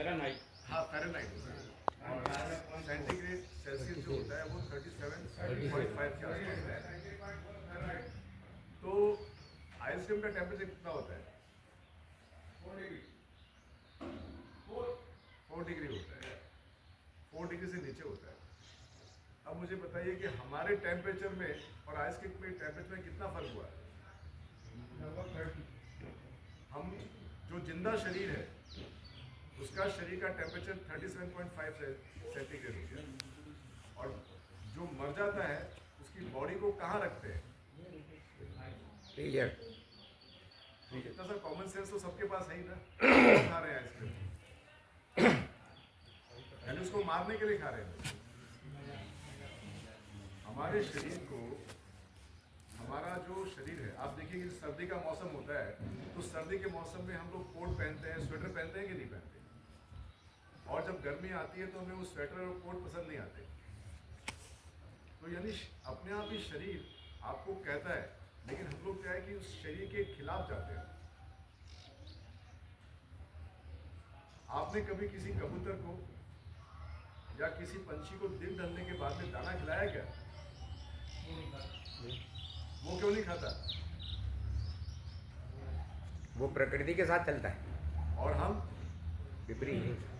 हाँ फ़ारेनहाइट होता है, और सेंटीग्रेड सेल्सियस जो होता है वो 37.5 के आसपास है। तो आइसक्रीम का टेम्परेचर कितना होता है? 4 डिग्री होता है, 4 डिग्री से नीचे होता है। अब मुझे बताइए कि हमारे टेम्परेचर में और आइसक्रीम में टेम्परेचर में कितना फर्क हुआ है? हम जो जिंदा शरीर है उसका शरीर का टेम्परेचर 37.5 सेंटीग्रेड हो गया, और जो मर जाता है उसकी बॉडी को कहाँ रखते हैं? इतना सा कॉमन सेंस तो सबके पास है ही ना। खा रहे हैं आइसक्रीम, यानी उसको मारने के लिए खा रहे हैं। हमारे शरीर को, हमारा जो शरीर है, आप देखिए कि सर्दी का मौसम होता है तो सर्दी के मौसम में हम लोग कोट पहनते हैं, स्वेटर पहनते हैं कि नहीं पहनते? और जब गर्मी आती है तो हमें वो स्वेटर और कोट पसंद नहीं आते। तो यानी अपने आप ही शरीर आपको कहता है, लेकिन हम लोग क्या है कि उस शरीर के खिलाफ जाते हैं। आपने कभी किसी कबूतर को या किसी पंछी को दिन ढलने के बाद में दाना खिलाया क्या? वो क्यों नहीं खाता? वो प्रकृति के साथ चलता है, और हम विपरीत।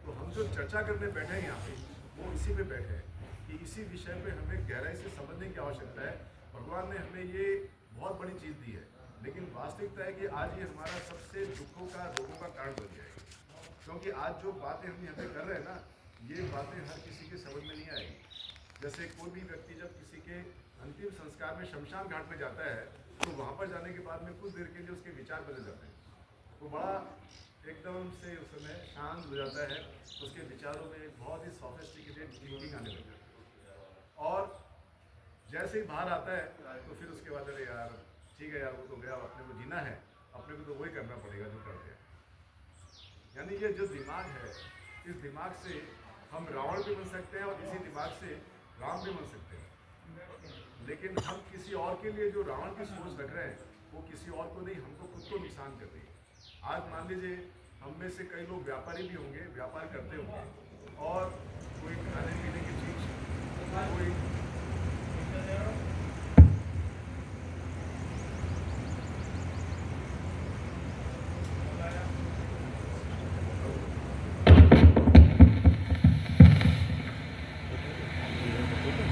तो हम जो चर्चा करने बैठे हैं यहाँ पे, वो इसी पे बैठे हैं कि इसी विषय पे हमें गहराई से समझने की आवश्यकता है। भगवान ने हमें ये बहुत बड़ी चीज़ दी है, लेकिन वास्तविकता है कि आज ये हमारा सबसे दुखों का, रोगों का कारण बन जाएगा। क्योंकि आज जो बातें हम यहाँ पे कर रहे हैं ना, ये बातें हर किसी के समझ में नहीं आएगी। जैसे कोई भी व्यक्ति जब किसी के अंतिम संस्कार में शमशान घाट पे जाता है तो वहाँ पर जाने के बाद में कुछ देर के लिए उसके विचार बदल जाते हैं। वो बड़ा एकदम से उस समय शांत हो जाता है, उसके विचारों में बहुत ही सोफिस्टिकेटेड थिंकिंग आने लगती है। और जैसे ही बाहर आता है तो फिर उसके बाद अरे यार ठीक है यार, वो तो गया, अपने को जीना है, अपने को तो वही करना पड़ेगा जो करते हैं। यानी ये जो दिमाग है, इस दिमाग से हम रावण भी बन सकते हैं और इसी दिमाग से राम भी बन सकते हैं। लेकिन हम किसी और के लिए जो रावण की सोच रख रहे हैं वो किसी और को नहीं, हमको खुद को नुकसान कर रही है। आज मान लीजिए हम में से कई लोग व्यापारी भी होंगे, व्यापार करते होंगे, और कोई खाने पीने की चीज़, कोई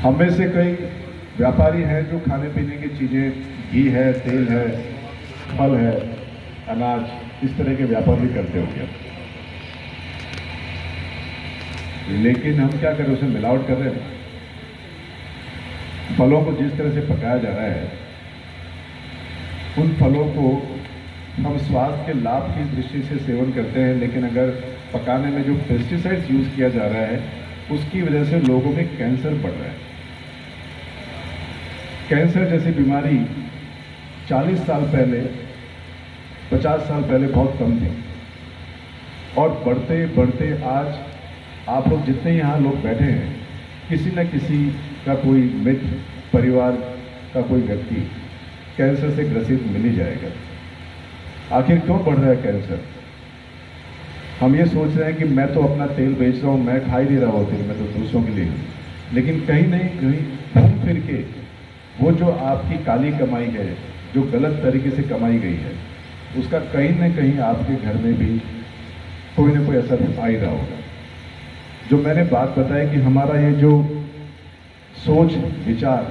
हम में से कई व्यापारी हैं जो खाने पीने की चीज़ें, घी है, तेल है, फल है, अनाज, इस तरह के व्यापार भी करते होंगे। लेकिन हम क्या करें, उसमें मिलावट कर रहे हैं। फलों को जिस तरह से पकाया जा रहा है, उन फलों को हम स्वास्थ्य के लाभ की दृष्टि से सेवन करते हैं, लेकिन अगर पकाने में जो पेस्टिसाइड्स यूज़ किया जा रहा है उसकी वजह से लोगों में कैंसर बढ़ रहा है। कैंसर जैसी बीमारी 40 साल पहले, 50 साल पहले बहुत कम थी, और बढ़ते बढ़ते आज आप लोग जितने यहाँ लोग बैठे हैं, किसी न किसी का कोई मित्र, परिवार का कोई व्यक्ति कैंसर से ग्रसित मिल ही जाएगा। आखिर क्यों बढ़ रहा है कैंसर? हम ये सोच रहे हैं कि मैं तो अपना तेल बेच रहा हूँ, मैं खा ही नहीं रहा हूँ तेल, मैं तो दूसरों के लिए, लेकिन कहीं नहीं कहीं घूम फिर के वो जो आपकी काली कमाई है, जो गलत तरीके से कमाई गई है, उसका कहीं न कहीं आपके घर में भी कोई ना कोई असर आ ही रहा होगा। जो मैंने बात बताई कि हमारा ये जो सोच विचार,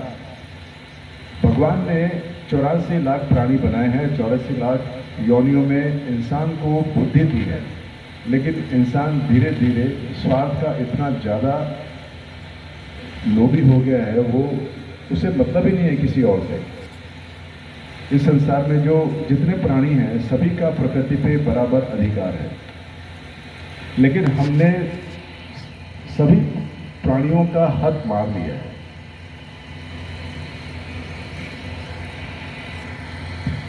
भगवान ने 84 लाख प्राणी बनाए हैं, 84 लाख योनियों में इंसान को बुद्धि दी है, लेकिन इंसान धीरे धीरे स्वार्थ का इतना ज़्यादा लोभी हो गया है, वो उसे मतलब ही नहीं है किसी और से। इस संसार में जो जितने प्राणी हैं सभी का प्रकृति पे बराबर अधिकार है, लेकिन हमने सभी प्राणियों का हक मार लिया है।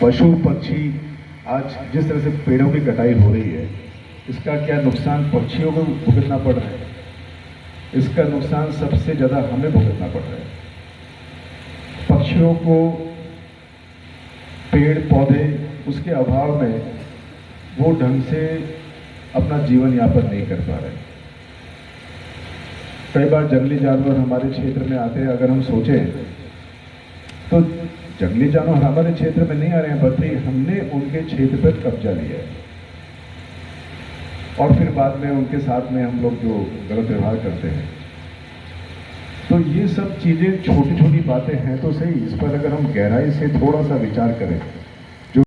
पशु पक्षी, आज जिस तरह से पेड़ों की कटाई हो रही है, इसका क्या नुकसान पक्षियों को भुगतना पड़ रहा है, इसका नुकसान सबसे ज़्यादा हमें भुगतना पड़ रहा है। पक्षियों को पेड़ पौधे उसके अभाव में वो ढंग से अपना जीवन यापन नहीं कर पा रहे। कई बार जंगली जानवर हमारे क्षेत्र में आते हैं, अगर हम सोचें तो जंगली जानवर हमारे क्षेत्र में नहीं आ रहे हैं, बल्कि हमने उनके क्षेत्र पर कब्जा लिया है और फिर बाद में उनके साथ में हम लोग जो गलत व्यवहार करते हैं। तो ये सब चीज़ें छोटी छोटी बातें हैं तो सही, इस पर अगर हम गहराई से थोड़ा सा विचार करें